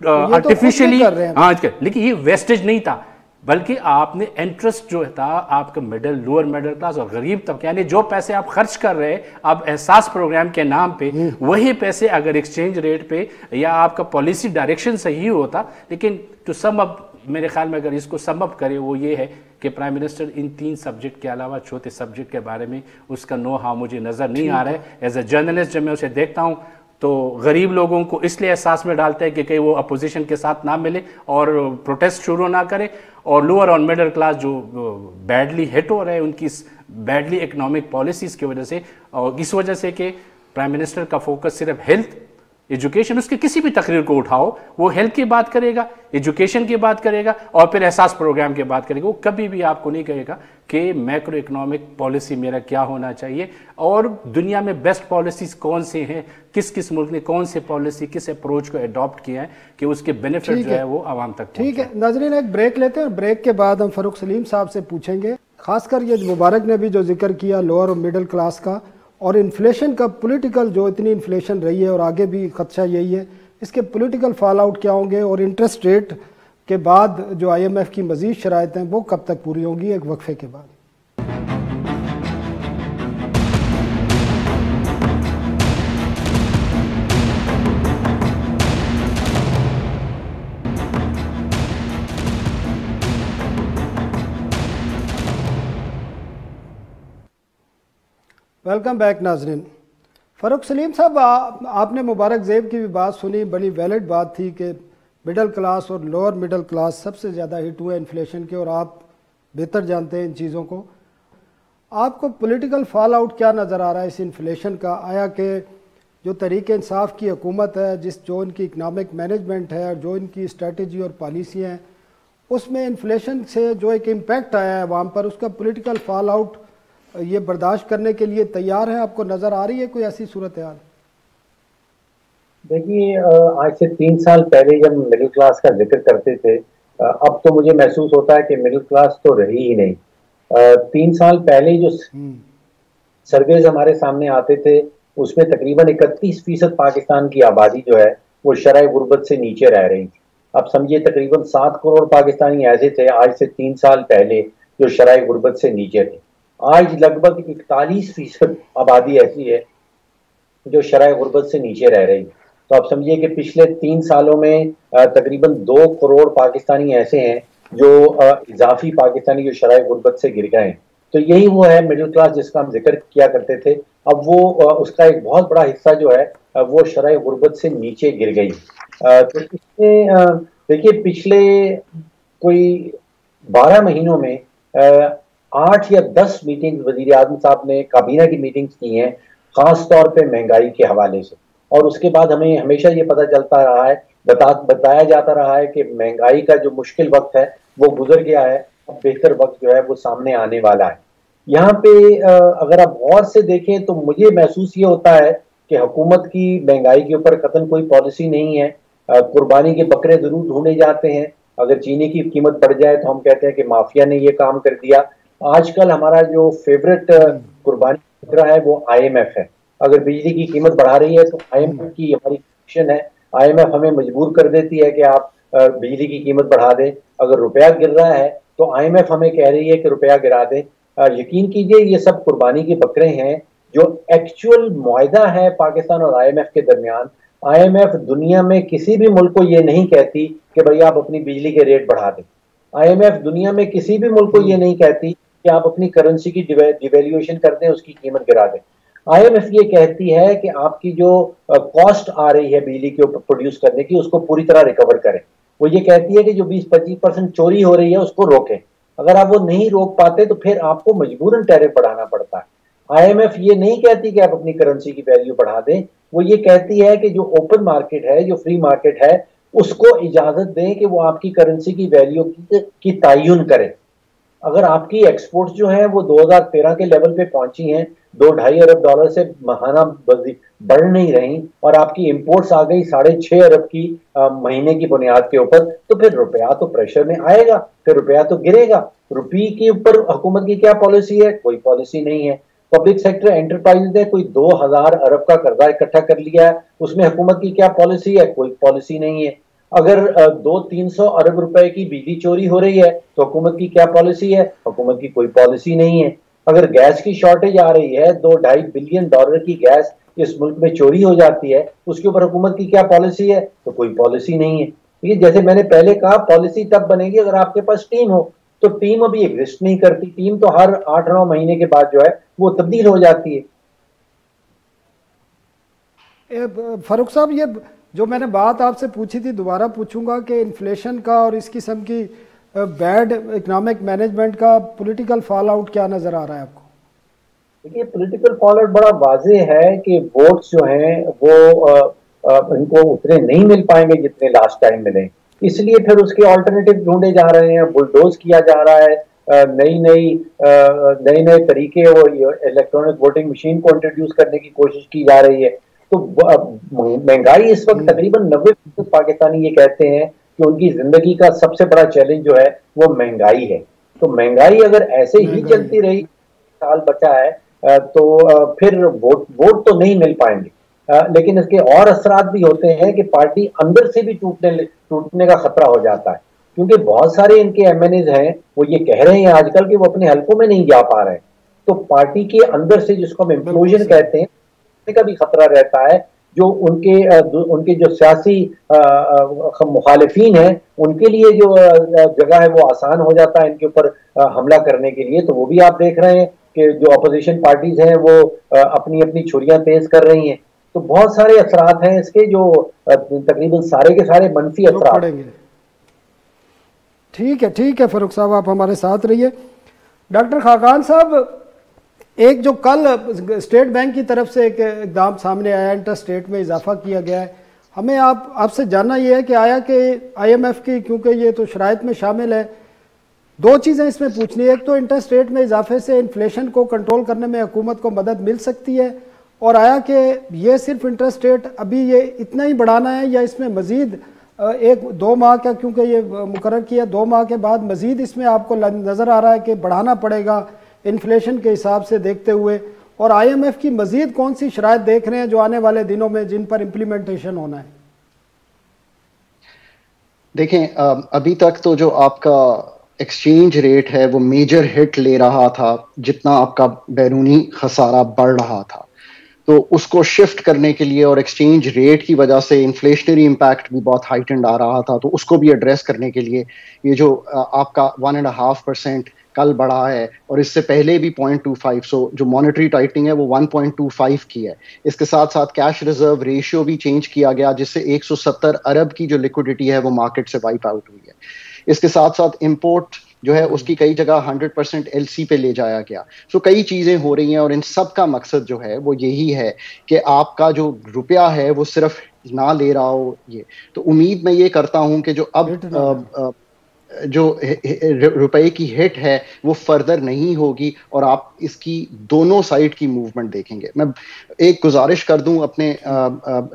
आर्टिफिशियली, हाँ, लेकिन ये वेस्टेज नहीं था, बल्कि आपने इंटरेस्ट जो था आपका मिडिल, लोअर मिडिल क्लास और गरीब तबके, यानी जो पैसे आप खर्च कर रहे हैं आप एहसास प्रोग्राम के नाम पे, वही पैसे अगर एक्सचेंज रेट पे या आपका पॉलिसी डायरेक्शन सही होता। लेकिन टू सम अप, मेरे ख्याल में अगर इसको सम अप करें वो ये है कि प्राइम मिनिस्टर इन 3 सब्जेक्ट के अलावा चौथे सब्जेक्ट के बारे में उसका नो हाउ मुझे नज़र नहीं आ रहा है। एज ए जर्नलिस्ट जब मैं उसे देखता हूँ तो गरीब लोगों को इसलिए एहसास में डालते हैं कि कहीं वो अपोजिशन के साथ ना मिले और प्रोटेस्ट शुरू ना करे, और लोअर और मिडिल क्लास जो बैडली हिट हो रहे हैं उनकी बैडली इकोनॉमिक पॉलिसीज़ की वजह से, और इस वजह से कि प्राइम मिनिस्टर का फोकस सिर्फ हेल्थ, एजुकेशन, उसके किसी भी तकरीर को उठाओ वो हेल्थ की बात करेगा, एजुकेशन की बात करेगा और फिर एहसास प्रोग्राम की बात करेगा। वो कभी भी आपको नहीं कहेगा कि मैक्रो इकोनॉमिक पॉलिसी मेरा क्या होना चाहिए और दुनिया में बेस्ट पॉलिसीज कौन से हैं, किस किस मुल्क ने कौन से पॉलिसी, किस अप्रोच को अडॉप्ट किया है कि उसके बेनिफिट जो है वो आवाम तक। ठीक है नाज़रीन, एक ब्रेक लेते हैं और ब्रेक के बाद हम फ़ारूक सलीम साहब से पूछेंगे, खासकर ये मुबारक ने भी जो जिक्र किया लोअर और मिडिल क्लास का और इन्फ्लेशन का, पॉलिटिकल जो इतनी इन्फ्लेशन रही है और आगे भी खदशा यही है, इसके पॉलिटिकल फॉल आउट क्या होंगे और इंटरेस्ट रेट के बाद जो IMF की मज़ीद शराइत हैं वो कब तक पूरी होंगी, एक वक्फे के बाद। वेलकम बैक नाजरीन। फ़ारूक सलीम साहब, आपने मुबारक ज़ेब की भी बात सुनी, बड़ी वैलिड बात थी कि मिडिल क्लास और लोअर मिडिल क्लास सबसे ज़्यादा हिट हुए इन्फ्लेशन के, और आप बेहतर जानते हैं इन चीज़ों को। आपको पॉलिटिकल फॉल आउट क्या नज़र आ रहा है इस इन्फ्लेशन का? आया कि जो तहरीक इंसाफ की हुकूमत है, जो इनकी इकनॉमिक मैनेजमेंट है और जो इनकी स्ट्रेटजी और पॉलिसी हैं, उसमें इन्फ्लेशन से जो एक इम्पैक्ट आया है अवाम पर, उसका पॉलिटिकल फॉल आउट ये बर्दाश्त करने के लिए तैयार है? आपको नज़र आ रही है कोई ऐसी सूरत हाल? देखिए, आज से 3 साल पहले जब मिडिल क्लास का जिक्र करते थे, अब तो मुझे महसूस होता है कि मिडिल क्लास तो रही ही नहीं। 3 साल पहले जो सर्वेज हमारे सामने आते थे उसमें तकरीबन 31% पाकिस्तान की आबादी जो है वो शरह गुर्बत से नीचे रह रही थी। अब समझिए तकरीबन 7 करोड़ पाकिस्तानी ऐसे थे आज से 3 साल पहले जो शरह गुर्बत से नीचे थे। आज लगभग 41% आबादी ऐसी है जो शरह गुर्बत से नीचे रह रही है। तो आप समझिए कि पिछले 3 सालों में तकरीबन 2 करोड़ पाकिस्तानी ऐसे हैं जो इजाफी पाकिस्तानी जो शरह गुर्बत से गिर गए हैं। तो यही वो है मिडिल क्लास जिसका हम जिक्र किया करते थे। अब वो उसका एक बहुत बड़ा हिस्सा जो है वो शरह गुर्बत से नीचे गिर गई। तो इसमें देखिए पिछले कोई 12 महीनों में 8 या 10 मीटिंग्स वजीर आज़म साहब ने काबीना की मीटिंग्स की हैं, खास तौर पे महंगाई के हवाले से। और उसके बाद हमें हमेशा ये पता चलता रहा है, बताया जाता रहा है कि महंगाई का जो मुश्किल वक्त है वो गुजर गया है, अब बेहतर वक्त जो है वो सामने आने वाला है। यहाँ पे अगर आप गौर से देखें तो मुझे महसूस ये होता है कि हुकूमत की महंगाई के ऊपर कतई कोई पॉलिसी नहीं है। कुर्बानी के बकरे जरूर ढूंढे जाते हैं। अगर चीनी की कीमत बढ़ जाए तो हम कहते हैं कि माफिया ने ये काम कर दिया। आजकल हमारा जो फेवरेट कुर्बानी बकरा है वो IMF है। अगर बिजली की कीमत बढ़ा रही है तो IMF की हमारी एक्शन है, IMF हमें मजबूर कर देती है कि आप बिजली की कीमत बढ़ा दें। अगर रुपया गिर रहा है तो IMF हमें कह रही है कि रुपया गिरा दें। यकीन कीजिए ये सब कुर्बानी के बकरे हैं। जो एक्चुअल मुआहदा है पाकिस्तान और IMF के दरमियान, IMF दुनिया में किसी भी मुल्क को ये नहीं कहती कि भाई आप अपनी बिजली के रेट बढ़ा दें। IMF दुनिया में किसी भी मुल्क को ये नहीं कहती कि आप अपनी करेंसी की डिवैल्यूएशन कर दें, उसकी कीमत गिरा दें। IMF ये कहती है कि आपकी जो कॉस्ट आ रही है बिजली के ऊपर प्रोड्यूस करने की, उसको पूरी तरह रिकवर करें। वो ये कहती है कि जो 20-25% चोरी हो रही है उसको रोकें। अगर आप वो नहीं रोक पाते तो फिर आपको मजबूरन टैरिफ बढ़ाना पड़ता है। IMF ये नहीं कहती कि आप अपनी करेंसी की वैल्यू बढ़ा दें, वो ये कहती है कि जो ओपन मार्केट है, जो फ्री मार्केट है, उसको इजाजत दें कि वो आपकी करेंसी की वैल्यू की तयन करे। अगर आपकी एक्सपोर्ट्स जो हैं वो 2013 के लेवल पे पहुंची हैं, $2-2.5 अरब से महाना बढ़ नहीं रही, और आपकी इंपोर्ट्स आ गई 6.5 अरब की महीने की बुनियाद के ऊपर, तो फिर रुपया तो प्रेशर में आएगा, फिर रुपया तो गिरेगा। रुपये के ऊपर हुकूमत की क्या पॉलिसी है? कोई पॉलिसी नहीं है। पब्लिक सेक्टर एंटरप्राइज ने कोई 2000 अरब का कर्जा इकट्ठा कर लिया है, उसमें हुकूमत की क्या पॉलिसी है? कोई पॉलिसी नहीं है। अगर 200-300 अरब रुपए की बिजली चोरी हो रही है तो हुकूमत की क्या पॉलिसी है? हुकूमत की कोई पॉलिसी नहीं है। अगर गैस की शॉर्टेज आ रही है, $2.5 बिलियन की गैस इस मुल्क में चोरी हो जाती है, उसके ऊपर हुकूमत की क्या पॉलिसी है? तो कोई पॉलिसी नहीं है। ये जैसे मैंने पहले कहा, पॉलिसी तब बनेगी अगर आपके पास टीम हो। तो टीम अभी एग्जिस्ट नहीं करती। टीम तो हर 8-9 महीने के बाद जो है वो तब्दील हो जाती है। फारूक साहब, ये जो मैंने बात आपसे पूछी थी दोबारा पूछूंगा कि इन्फ्लेशन का और इस किस्म की बैड इकोनॉमिक मैनेजमेंट का पॉलिटिकल फॉल आउट क्या नज़र आ रहा है आपको? देखिए, पॉलिटिकल फॉल आउट बड़ा वाज़ेह है कि वोट्स जो हैं वो इनको उतने नहीं मिल पाएंगे जितने लास्ट टाइम मिले। इसलिए फिर उसके ऑल्टरनेटिव ढूंढे जा रहे हैं, बुलडोज किया जा रहा है, नई नए तरीके वो इलेक्ट्रॉनिक वोटिंग मशीन को इंट्रोड्यूस करने की कोशिश की जा रही है। तो महंगाई इस वक्त तकरीबन 90% पाकिस्तानी ये कहते हैं कि उनकी जिंदगी का सबसे बड़ा चैलेंज जो है वो महंगाई है। तो महंगाई अगर ऐसे ही चलती रही, साल बचा है, तो फिर वोट तो नहीं मिल पाएंगे। लेकिन इसके और असरात भी होते हैं कि पार्टी अंदर से भी टूटने का खतरा हो जाता है, क्योंकि बहुत सारे इनके एमएनएज हैं वो ये कह रहे हैं आजकल कि वो अपने हलकों में नहीं जा पा रहे। तो पार्टी के अंदर से, जिसको हम इम्प्लोजन कहते हैं, का भी खतरा रहता है। जो उनके जो सियासी मुखालिफिन हैं, उनके लिए जो जगह है वो आसान हो जाता है इनके ऊपर हमला करने के लिए। तो वो भी आप देख रहे हैं कि जो अपोजिशन पार्टीज हैं वो अपनी अपनी छुरियां तेज कर रही हैं। तो बहुत सारे असरात हैं इसके, जो तकरीबन सारे के सारे मनफी असरात पड़ेंगे। ठीक है फारूक साहब, आप हमारे साथ रहिए। डॉक्टर खाकान साहब, एक जो कल स्टेट बैंक की तरफ से एक इकदाम सामने आया, इंटरेस्ट रेट में इजाफा किया गया है, हमें आपसे जानना ये है कि आया कि IMF की, क्योंकि ये तो शराइत में शामिल है, दो चीज़ें इसमें पूछनी है। एक तो इंटरेस्ट रेट में इजाफे से इन्फ्लेशन को कंट्रोल करने में हुकूमत को मदद मिल सकती है, और आया कि ये सिर्फ इंटरेस्ट रेट अभी ये इतना ही बढ़ाना है या इसमें मज़ीद 1-2 माह का, क्योंकि ये मुकर्रर किया 2 माह के बाद मज़ीद इसमें आपको नज़र आ रहा है कि बढ़ाना पड़ेगा इन्फ्लेशन के हिसाब से देखते हुए, और IMF की मज़ीद कौन सी शराइत देख रहे हैं जो आने वाले दिनों में जिन पर इम्प्लीमेंटेशन होना है? देखें, अभी तक तो जो आपका एक्सचेंज रेट है वो मेजर हिट ले रहा था, जितना आपका बैरूनी खसारा बढ़ रहा था। तो उसको शिफ्ट करने के लिए और एक्सचेंज रेट की वजह से इन्फ्लेशनरी इम्पैक्ट भी बहुत हाइटेंड आ रहा था, तो उसको भी एड्रेस करने के लिए ये जो आपका 1.5% कल बढ़ा है, और इससे पहले भी 0.25, सो जो मॉनेटरी टाइटनिंग है वो 1.25 की है। इसके साथ साथ कैश रिजर्व रेशियो भी चेंज किया गया, जिससे 170 अरब की जो लिक्विडिटी है वो मार्केट से वाइप आउट हुई है। इसके साथ साथ इंपोर्ट जो है उसकी कई जगह 100% LC पे ले जाया गया। सो कई चीजें हो रही हैं, और इन सब का मकसद जो है वो यही है कि आपका जो रुपया है वो सिर्फ ना ले रहा हो। ये तो उम्मीद मैं ये करता हूं कि जो अब जो रुपए की हिट है वो फर्दर नहीं होगी, और आप इसकी दोनों साइड की मूवमेंट देखेंगे। मैं एक गुजारिश कर दूं अपने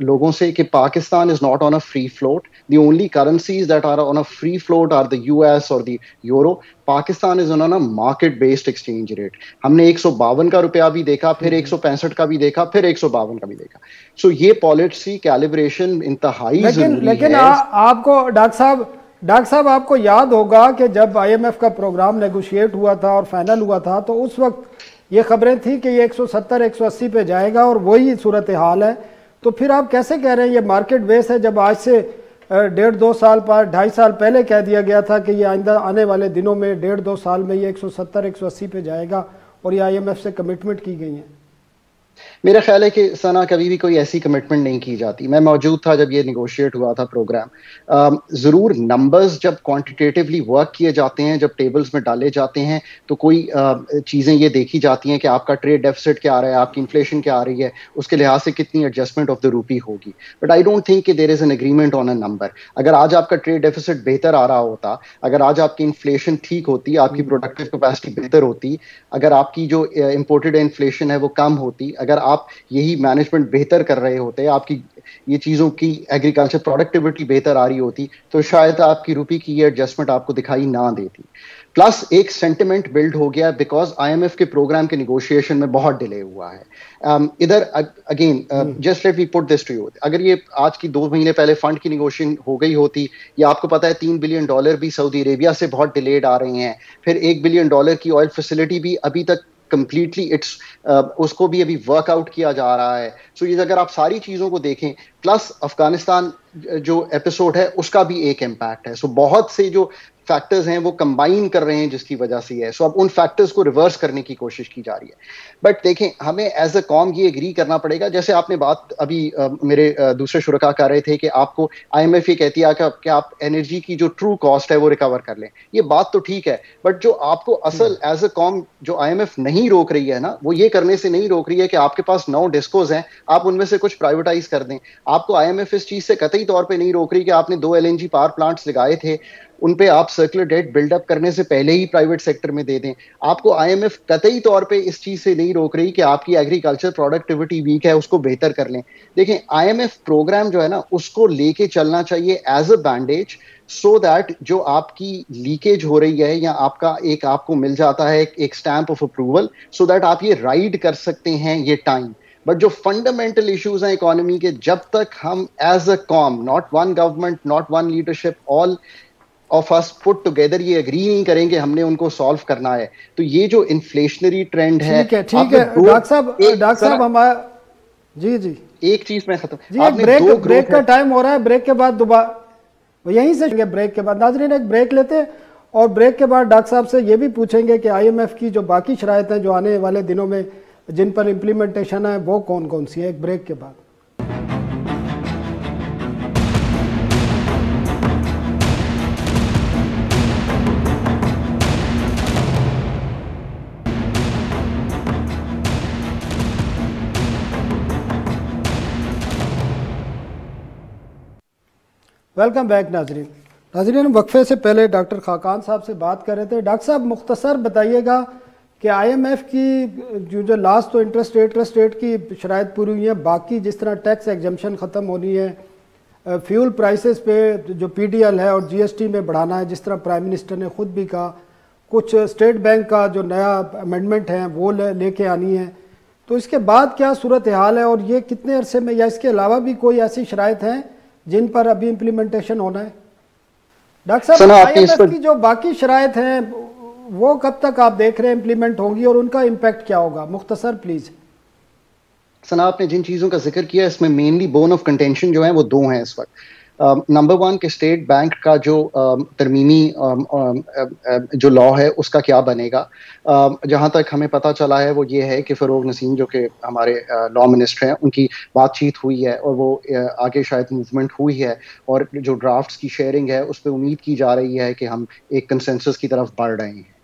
लोगों से कि Pakistan is not on a free float. The only currencies that are on a free float are the US और the euro. Pakistan is on a market based exchange rate. हमने 152 का रुपया भी देखा, फिर 165 का भी देखा, फिर 152 का भी देखा। सो ये पॉलिसी कैलिब्रेशन इंतहाई जरूरी है। लेकिन आपको डॉक्टर साहब आपको याद होगा कि जब IMF का प्रोग्राम नेगोशिएट हुआ था और फाइनल हुआ था, तो उस वक्त ये खबरें थी कि ये 170-180 पे जाएगा, और वही सूरत हाल है। तो फिर आप कैसे कह रहे हैं ये मार्केट बेस है, जब आज से 1.5-2 साल पर 2.5 साल पहले कह दिया गया था कि ये आइंदा आने वाले दिनों में 1.5-2 साल में ये 170-180 पे जाएगा, और ये IMF से कमिटमेंट की गई है? मेरा ख्याल है कि सना कभी भी कोई ऐसी कमिटमेंट नहीं की जाती। मैं मौजूद था जब ये निगोशिएट हुआ था प्रोग्राम। ज़रूर नंबर्स जब क्वांटिटेटिवली वर्क किए जाते हैं, जब टेबल्स में डाले जाते हैं, तो कोई चीज़ें ये देखी जाती हैं कि आपका ट्रेड डेफिसिट क्या आ रहा है, आपकी इन्फ्लेशन क्या आ रही है, उसके लिहाज से कितनी एडजस्टमेंट ऑफ द रूपी होगी। बट आई डोंट थिंक कि there is an agreement on a number. अगर आज आपका ट्रेड डेफिसिट बेहतर आ रहा होता, अगर आज आपकी इन्फ्लेशन ठीक होती, आपकी प्रोडक्टिव कैपेसिटी बेहतर होती, अगर आपकी जो इम्पोर्टेड इन्फ्लेशन है वो कम होती, अगर आप यही मैनेजमेंट बेहतर कर रहे होते, आपकी ये चीज़ों की एग्रीकल्चर प्रोडक्टिविटी बेहतर आ रही होती, तो शायद आपकी रुपये की ये एडजस्टमेंट आपको दिखाई ना देती। प्लस एक सेंटिमेंट बिल्ड हो गया बिकॉज आईएमएफ के प्रोग्राम के निगोशिएशन में बहुत डिले हुआ है। इधर again just let we put this to you, अगर ये आज की 2 महीने पहले फंड की निगोशिएशन हो गई होती, या आपको पता है $3 बिलियन भी सऊदी अरेबिया से बहुत डिलेड आ रहे हैं, फिर $1 बिलियन की ऑयल फैसिलिटी भी अभी तक कंप्लीटली उसको भी अभी वर्कआउट किया जा रहा है। सो ये अगर आप सारी चीजों को देखें, प्लस अफगानिस्तान जो एपिसोड है उसका भी एक इम्पैक्ट है। सो बहुत से जो फैक्टर्स हैं वो कंबाइन कर रहे हैं जिसकी वजह से है। सो अब उन फैक्टर्स को रिवर्स करने की कोशिश की जा रही है। बट देखें, हमें एज अ कॉम ये एग्री करना पड़ेगा, जैसे आपने बात अभी मेरे दूसरे शुरका कर रहे थे कि आपको आईएमएफ ये कहती है कि आप एनर्जी की जो ट्रू कॉस्ट है वो रिकवर कर लें। ये बात तो ठीक है, बट जो आपको असल एज अ कॉम जो आईएमएफ नहीं रोक रही है ना, वो ये करने से नहीं रोक रही है कि आपके पास 9 डिस्कोज हैं, आप उनमें से कुछ प्राइवेटाइज कर दें। आपको आईएमएफ इस चीज से कतई तौर पे नहीं रोक रही कि आपने 2 एलएनजी पावर प्लांट्स लगाए थे, उन पे आप सर्कुलर डेट बिल्डअप करने से पहले ही प्राइवेट सेक्टर में दे दें। आपको आईएमएफ कतई तौर पे इस चीज से नहीं रोक रही कि आपकी एग्रीकल्चर प्रोडक्टिविटी वीक है, उसको बेहतर कर लें। देखें, आईएमएफ प्रोग्राम जो है ना, उसको लेके चलना चाहिए as a bandage, so that जो आपकी लीकेज हो रही है या आपको मिल जाता है एक stamp of approval, so that आप ये राइड कर सकते हैं ये टाइम। बट जो फंडामेंटल इश्यूज हैं इकोनॉमी के, जब तक हम एज अ कॉम, not one government, not one leadership, all of us put together ये एग्री नहीं करेंगे हमने उनको सॉल्व करना है, तो ये जो इन्फ्लेशनरी ट्रेंड है। ठीक है डॉक्टर साहब हमारा जी एक चीज में खत्म जी, एक ब्रेक का टाइम हो रहा है। ब्रेक के बाद दोबारा यहीं से ब्रेक के बाद नाज़रीन एक ब्रेक लेते हैं, और ब्रेक के बाद डॉक्टर साहब से ये भी पूछेंगे कि आईएमएफ की जो बाकी शराइत हैं जो आने वाले दिनों में जिन पर इम्प्लीमेंटेशन है वो कौन कौन सी है, एक ब्रेक के बाद। वेलकम बैक नाजरीन वक्फे से पहले डॉक्टर खाकान साहब से बात कर रहे थे। डॉक्टर साहब मुख्तसर बताइएगा कि आईएमएफ की जो लास्ट तो इंटरेस्ट रेट की शराइत पूरी हुई है, बाकी जिस तरह टैक्स एग्जम्पशन ख़त्म होनी है, फ्यूल प्राइसेस पे जो पीडीएल है और जीएसटी में बढ़ाना है, जिस तरह प्राइम मिनिस्टर ने खुद भी कहा, कुछ स्टेट बैंक का जो नया अमेंडमेंट है वो लेके आनी है, तो इसके बाद क्या सूरत हाल है और ये कितने अरसे में, या इसके अलावा भी कोई ऐसी शराइत हैं जिन पर अभी इम्प्लीमेंटेशन होना है? डॉक्टर साहब, आईएमएफ की जो बाकी शराइत हैं वो कब तक आप देख रहे हैं इम्प्लीमेंट होंगी और उनका इम्पैक्ट क्या होगा? मुख्तसर प्लीज। सना, आपने जिन चीजों का जिक्र किया इसमें मेनली बोन ऑफ कंटेंशन जो है वो 2 हैं इस वक्त। नंबर 1 के स्टेट बैंक का जो तरमीमी जो लॉ है उसका क्या बनेगा। जहां तक हमें पता चला है वो ये है कि फरोग नसीम जो कि हमारे लॉ मिनिस्टर हैं, उनकी बातचीत हुई है और वो आगे शायद मूवमेंट हुई है, और जो ड्राफ्ट्स की शेयरिंग है उस पर उम्मीद की जा रही है कि हम एक कंसेंसस की तरफ बढ़ रहे हैं।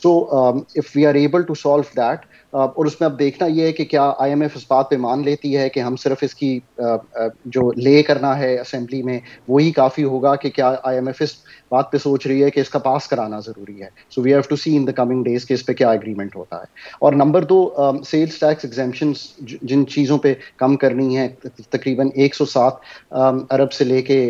So if we are able to solve that, और उसमें अब देखना यह है कि क्या आईएमएफ इस बात पे मान लेती है कि हम सिर्फ इसकी जो ले करना है असेंबली में वही काफ़ी होगा, कि क्या आईएमएफ इस बात पे सोच रही है कि इसका पास कराना ज़रूरी है। So we have to see in the coming days कि इस पे क्या एग्रीमेंट होता है। और नंबर 2, सेल्स टैक्स एग्जेम्पशंस जिन चीज़ों पे कम करनी है, तकरीबन 107 अरब से लेके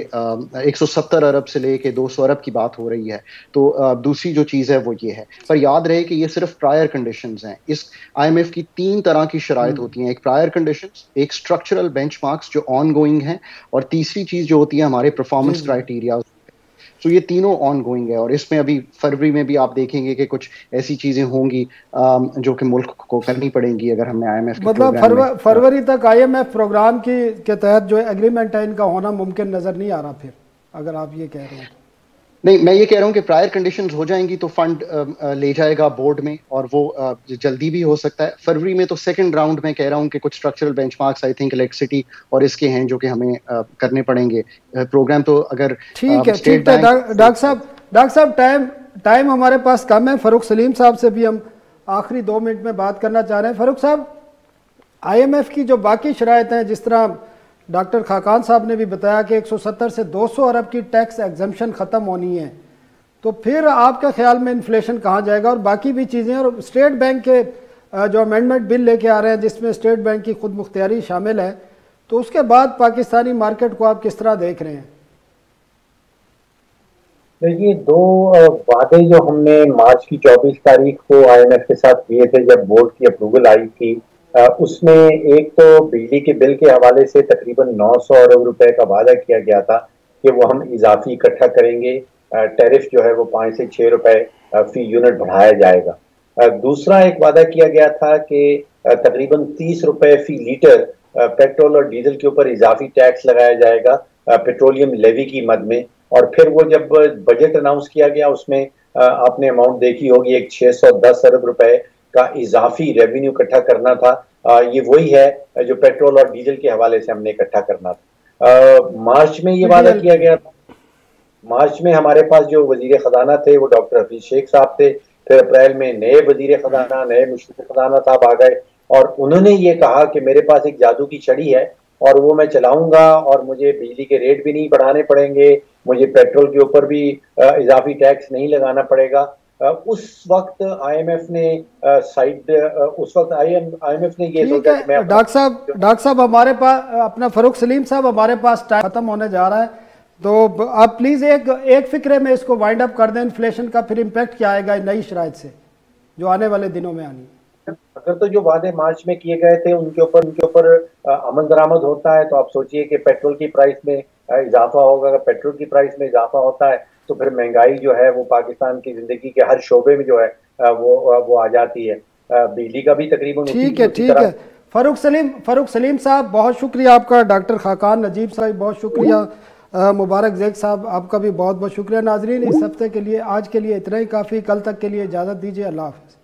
170 अरब से लेके 200 अरब की बात हो रही है। तो दूसरी जो चीज़ है वो ये है, पर याद रहे कि ये सिर्फ प्रायर कंडीशंस हैं। इस आईएमएफ की 3 तरह की शराइत होती हैं, एक प्रायर कंडीशंस, एक स्ट्रक्चरल बेंचमार्क्स जो ऑन गोइंग हैं, और तीसरी चीज जो होती है हमारे परफॉर्मेंस क्राइटेरिया। तो ये तीनों ऑन गोइंग है, और इसमें अभी फरवरी में भी आप देखेंगे कि कुछ ऐसी चीजें होंगी जो कि मुल्क को करनी पड़ेंगी अगर हमने आईएमएफ मतलब फरवरी तक आईएमएफ प्रोग्राम के तहत जो एग्रीमेंट है इनका होना मुमकिन नजर नहीं आ रहा। फिर अगर आप ये कह रहे हैं, नहीं, मैं ये कह रहा हूँ कि प्रायर कंडीशंस हो जाएंगी तो फंड ले जाएगा बोर्ड में, और वो जल्दी भी हो सकता है। फरवरी में तो सेकंड राउंड में कह रहा हूँ कि कुछ structural benchmarks I think electricity और इसके हैं जो कि हमें करने पड़ेंगे। प्रोग्राम तो अगर ठीक है डॉक्टर साहब टाइम हमारे पास कम है। फारूक सलीम साहब से भी हम आखिरी 2 मिनट में बात करना चाह रहे हैं। फारूक साहब, आईएमएफ की जो बाकी शराइत हैं, जिस तरह डॉक्टर खाकान साहब ने भी बताया कि 170 से 200 अरब की टैक्स एग्जम्पशन ख़त्म होनी है, तो फिर आपके ख्याल में इन्फ्लेशन कहाँ जाएगा और बाकी भी चीज़ें, और स्टेट बैंक के जो अमेंडमेंट बिल लेके आ रहे हैं जिसमें स्टेट बैंक की खुद मुख्तियारी शामिल है, तो उसके बाद पाकिस्तानी मार्केट को आप किस तरह देख रहे हैं? देखिए, दो वादे जो हमने मार्च की 24 तारीख को IMF के साथ किए थे जब बोर्ड की अप्रूवल आई थी, उसमें एक तो बिजली के बिल के हवाले से तकरीबन 900 अरब रुपए का वादा किया गया था कि वो हम इजाफी इकट्ठा करेंगे, टैरिफ जो है वो 5 से 6 रुपए फी यूनिट बढ़ाया जाएगा। दूसरा एक वादा किया गया था कि तकरीबन 30 रुपए फी लीटर पेट्रोल और डीजल के ऊपर इजाफी टैक्स लगाया जाएगा पेट्रोलियम लेवी की मद में। और फिर वो जब बजट अनाउंस किया गया उसमें आपने अमाउंट देखी होगी, एक 610 अरब रुपए का इजाफी रेवेन्यू इकट्ठा करना था। ये वही है जो पेट्रोल और डीजल के हवाले से हमने इकट्ठा करना था। मार्च में ये वादा किया गया था। मार्च में हमारे पास जो वजीर खजाना थे वो डॉक्टर हफीज शेख साहब थे। फिर अप्रैल में नए वजीर खजाना, नए मुशर्रिफ खजाना साहब आ गए और उन्होंने ये कहा कि मेरे पास एक जादू की छड़ी है और वो मैं चलाऊंगा और मुझे बिजली के रेट भी नहीं बढ़ाने पड़ेंगे, मुझे पेट्रोल के ऊपर भी इजाफी टैक्स नहीं लगाना पड़ेगा। उस वक्त IMF ने ये सोचा कि मैं डॉक्टर साहब हमारे पास अपना फरूख सलीम साहब हमारे पास टाइम खत्म होने जा रहा है, तो आप प्लीज एक फिक्रे में इसको वाइंड अप कर दें। इन्फ्लेशन का फिर इम्पैक्ट क्या आएगा नई शराइत से जो आने वाले दिनों में आनी? अगर तो जो वादे मार्च में किए गए थे उनके ऊपर अमल दरामद होता है तो आप सोचिए कि पेट्रोल की प्राइस में इजाफा होगा। अगर पेट्रोल की प्राइस में इजाफा होता है तो फिर महंगाई जो है वो पाकिस्तान की जिंदगी के हर शोबे में जो है वो आ जाती है। बिजली का भी तकरीबन ठीक है। फरूख सलीम साहब बहुत शुक्रिया आपका। डॉक्टर खाकान नजीब साहब बहुत शुक्रिया। मुबारक जैक साहब आपका भी बहुत बहुत शुक्रिया। नाजरीन, इस हफ्ते के लिए आज के लिए इतना ही काफ़ी। कल तक के लिए इजाज़त दीजिए। अल्लाह हाफ़िज़।